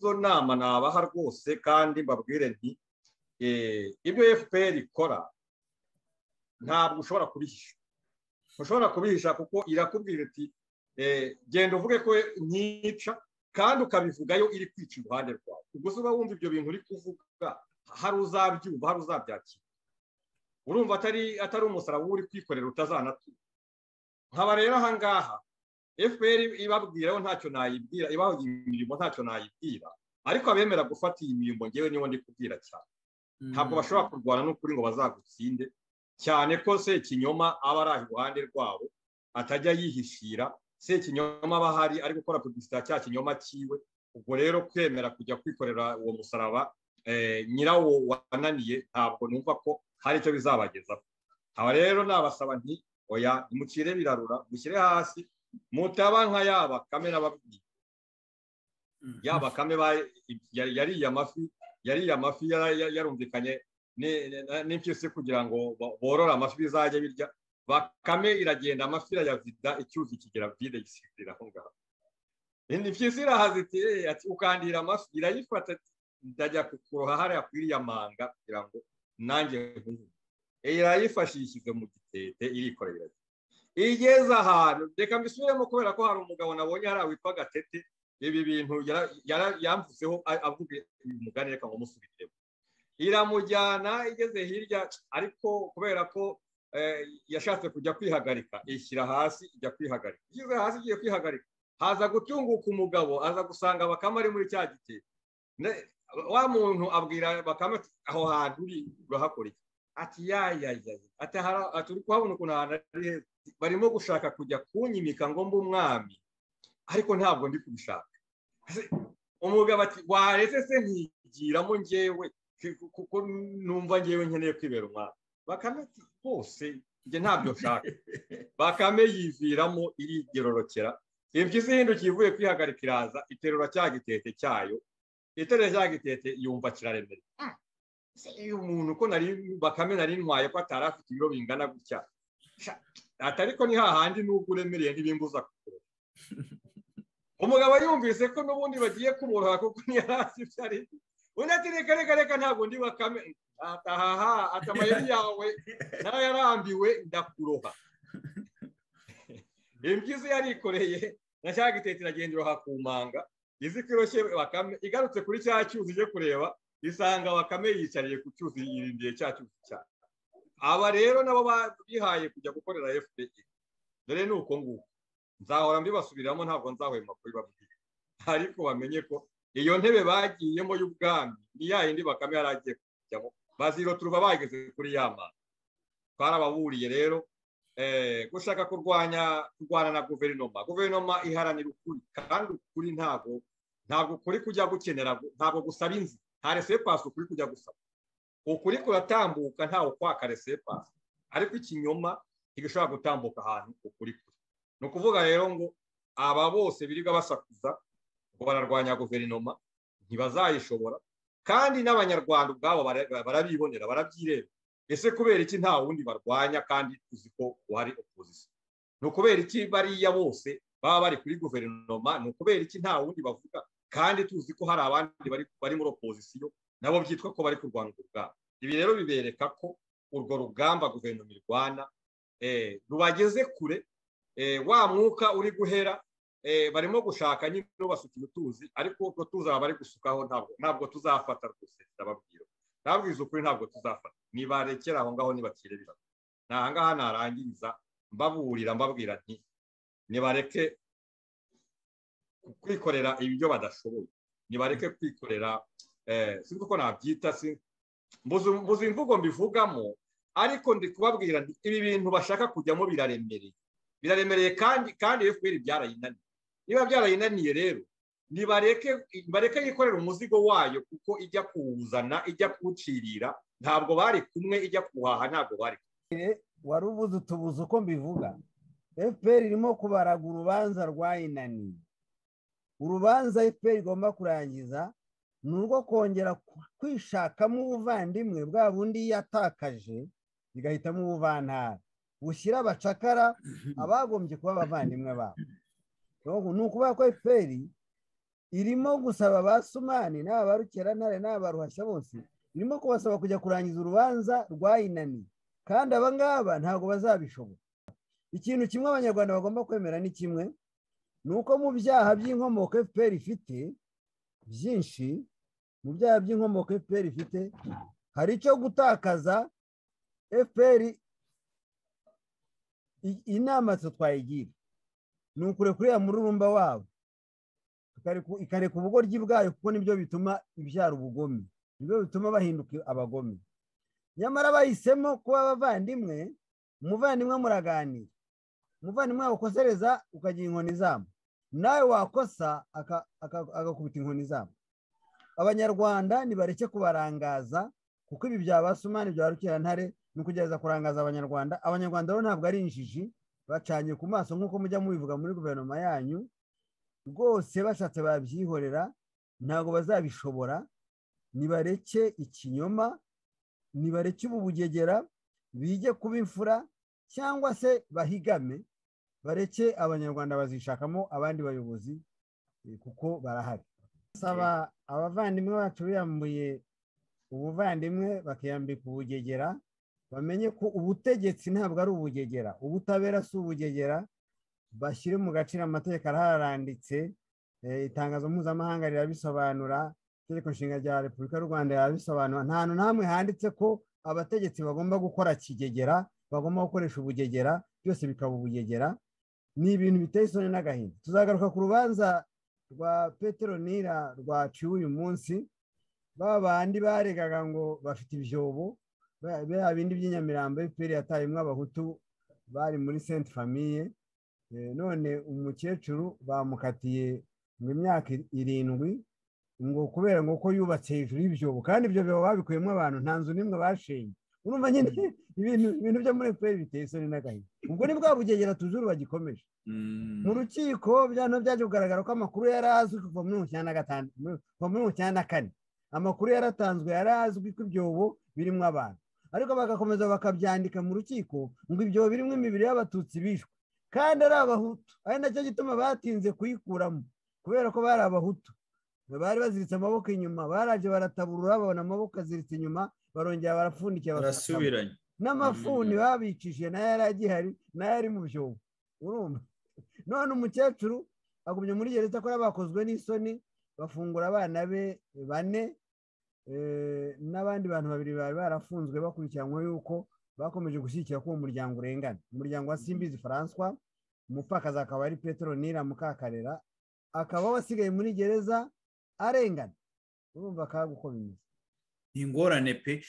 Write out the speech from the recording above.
izo nama nabaha rwose kandi mbabwire nti ibyo FPR ikora ntabwo ushobora kubihisha. Ushobora kubihisha kuko irakubwira iti genda uvuge ko nyica kandi ukabivugayo iri kwica iruhande rwawe. Ubwo uba wumva ibyo bintu uri kuvuga hari uzabyumva, hari uzabyakira. Urumva atari umusaraba uri kwikorera utazanatura. Nkaba rero aha ngaha FPR ibabwiraho ntacyo nayibwira, ibaho imirimo ntacyo nayibwira, ariko abemera gufata iyi mirimo ngewe niho ndi kubwira cyane. Ntabwo bashobora kurwana n'ukuri ngo bazagutsinde, cyane ko Sekinyoma aba ari iruhande rwabo atajya yihishira. Sekinyoma aba ahari ari gukora publicité cya kinyoma cyiwe. Ubwo rero kwemera kujya kwikorera uwo musaraba nyirawo wananiye, ntabwo numva ko hari icyo bizabagezaho. Aba rero nabasaba nti oya, mucire birarura, mushyire hasi, mutaba nka yaba Bakame n'ababwiye. Yaba Bakame yariye amafi yarumvikanye n'impyisi kugira ngo borore amafi bizajya birya. Bakame iragenda amafi irayavida, icyuzi kigera vide gisirira aho ngaho. Impyisi irahazitiye ati ukandira amafi, irayifata ndajya kukuroha hariya kwiriya manga kugira ngo nanjye nkuze. Irayifashishije mu gitete irikorera. Igeze ahantu reka mbisubiremo kubera ko hari umugabo nabonye hariya witwa Gatete ibi bintu yamvuzeho avuga umugani, reka ngo musubiremo. Iramujyana igeze hirya, ariko kubera ko yashatse kujya kwihagarika ishyira hasi, ijya kwihagarika. Igeze hasi igiye kwihagarika, haza gutunguka umugabo, aza gusanga Bakame ari muri cya gitete. Wa muntu abwira Bakame aho hantu uri urahakora iki? Ati ati uri kuhabona ukuntu ahantu ari heza, barimo gushaka kujya kunyimika ngo mbe umwami, ariko ntabwo ndi kubishaka. Umugabo ati waretse se nkigiramo ngewe kuko numva ngewe nkeneye kwibera umwami. Bakame ati bose njye ntabyo nshaka. Bakame yiviramo irigerorokera. Impyisi ihindukiye ivuye kwihagarika iraza iterura cya gitete cyayo. Iterura cya gitete yumva kiraremereye. Uyu muntu ko Bakame nari ntwaye ko atari afite ibiro bingana gutya. Atariko ni hahandi n'ubwo uremereye ntibimbuza kukura. Umugabo yumvise ko n'ubundi bagiye kumurora kuko ni hasi cyari. Undi ati reka ntabwo ndi Bakame. Atahaha atamayeri yawe nawe yarambiwe ndakuroha. Impyisi yarikoreye na cya gitete iragendera kumanga. Izi kiroshye Bakame igarutse kuri cya cyuzi je kureba, isanga Bakame yicariye ku cyuzi yirindiye cya cyuzi cyane. Aba rero nabo bihaye kujya gukorera FPR. Dore nuko nguko nzahora mbibasubiramo, ntabwo nzahwema kubibabwira, ariko bamenye ko iyo ntebe bagiyemo y'ubwami ni ya yindi Bakame yaragiye kujyamo. Baziro turuva bageze kuri yama. Twarababuriye rero gushaka kurwana na guverinoma iharanira ukuri, kandi ukuri ntabwo kuri kujya gukenera, ntabwo gusaba inzi, nta resepasi ukuri kujya gusaba. Ukuri kuratambuka ntawe kwaka resepasi, ariko ikinyoma ntigishobora gutambuka ahantu ukuri kuri. Ni ukuvuga rero ngo aba bose birirwa basakuza ngo bararwanya guverinoma ntibazayishobora, kandi n'abanyarwanda ubwabo barabibonera, barabyireba. Ese kubera iki nta wundi barwanya kandi tuzi ko uhari opposition? Ni ukubera iki bariya bose baba bari kuri guverinoma? Ni ukubera iki nta wundi bavuga kandi tuzi ko hari abandi bari muri opposition nabo byitwa ko bari kurwana urugamba? Ibi rero bibereka ko urwo rugamba guverinoma irwana rubageze kure. Wa mwuka uri guhera, barimo gushaka nyine basuka utuzi, ariko utwo tuzi aba bari gusukaho ntabwo tuzafata rwose. Ndababwira ntabwiza ukuri, ntabwo tuzafata. Nibarekera aho ngaho nibakirebera. Aha ngaha narangiriza mbabwira nti nibareke kwikorera ibyo badashoboye, nibareke kwikorera sinzi uko nabyita, mbuze imvugo mbivugamo, ariko ndi kubabwira nti ibi bintu bashaka kujyamo biraremereye kandi FPR byarayinaniye. Niba byarayinaniye rero nibareke yikorera umuzigo wayo, kuko ijya kuwuzana, ijya kuwucirira, ntabwo bari kumwe, ijya kuhaha ntabwo bari kumwe. Wari ubuze utubuze uko mbivuga. FPR irimo kubaraga urubanza rwayinaniye. Urubanza FPR igomba kurangiza ni urwo kongera kwishakamo ubuvandimwe bwa bundi yatakaje, igahitamo ubuvantara bushyira abacakara abagombye kuba abavandimwe babo. Ni ukuvuga ko FPR irimo gusaba ba Sumani n'aba Rukerantare n'aba Ruhashya bose, irimo kubasaba kujya kurangiza urubanza rwayinaniye, kandi aba ngaba ntabwo bazabishobora. Ikintu kimwe abanyarwanda bagomba kwemera ni kimwe, ni uko mu byaha by'inkomoko FPR ifite byinshi, mu byaha by'inkomoko FPR ifite hari icyo gutakaza. FPR inama twayigira ni ukurekura mururumba wabo ikareka ubugoryi bwayo, kuko nibyo bituma ibyara ubugome, nibyo bituma bahinduka abagome. Nyamara bahisemo kuba abavandimwe. Umuvandimwe muraganira, umuvandimwe wakosereza ukagira inkoni zabo, nawe wakosa agakubita inkoni zabo. Abanyarwanda nibareke kubarangaza, kuko ibi bya ba Sumani bya Rukerantare ni ukugerageza kurangaza abanyarwanda. Abanyarwanda rero ntabwo ari injiji, bacanye ku maso nk'uko mujya mubivuga muri guverinoma yanyu. Rwose bashatse babyihorera, ntabwo bazabishobora. Nibareke ikinyoma, nibareke ubu bugegera, bige kuba imfura cyangwa se bahigame, bareke abanyarwanda bazishakamo abandi bayobozi, kuko barahari. Saba abavandimwe bacu biyambuye ubuvandimwe bakiyambika ubugegera, bamenye ko ubutegetsi ntabwo ari ubugegera, ubutabera si ubugegera. Bashyire mu gaciro amategeko araranditse, itangazo mpuzamahanga rirabisobanura, itegeko nshinga rya Repubulika y'u Rwanda rirabisobanura. Nta hantu namwe handitse ko abategetsi bagomba gukora kigegera, bagomba gukoresha ubugegera, byose bikaba ubugegera. Ni ibintu biteye isoni n'agahinda. Tuzagaruka ku rubanza rwa Petronila rwaciwe uyu munsi. Babandi baregaga ngo bafite ibyobo, bya bindi by'inyamirambo FPR yatayemwo abahutu bari muri Sainte Famille. None umukecuru bamukatiye mu myaka 7 ngo kubera ngo ko yubatse hejuru y'ibyobo, kandi ibyo byobo babikuyemo abantu, nta nzu nimwe bashenye. Urumva nyine ibintu byo muri FPR biteye isoni n'agahinda. Ubwo ni bwa bugegera tujuru bagikomeje. Mu rukiko byaje kugaragara ko amakuru yari azwi kuva muri 1994. Amakuru yaratanzwe, yari azwi ko ibyobo birimo abantu, ariko bagakomeza bakabyandika mu rukiko ngo ibyobo birimo imibiri y'abatutsi bishwe, kandi ari abahutu. Ari nacyo gituma batinze kuyikuramo, kubera ko bari abahutu, bari baziritse amaboko inyuma. Baraje barataburura, babona amaboko aziritse inyuma, barongera barapfundikiye barasubiranye. N'amafuni babicishije nayo yari agihari, nayo ari mu byobo. Urumva? None umukecuru agumye muri gereza ko bakozwe n'isoni, bafungura abana be 4, n'abandi bantu 2 bari barafunzwe bakurikiranywe yuko bakomeje gushyigikira ko umuryango urengana. Umuryango wa Simbizi François, umupfakazi akaba ari Petronila Mukakarera, akaba wasigaye muri gereza arengana. Urumva kaguko bimeze. Ingorane pe.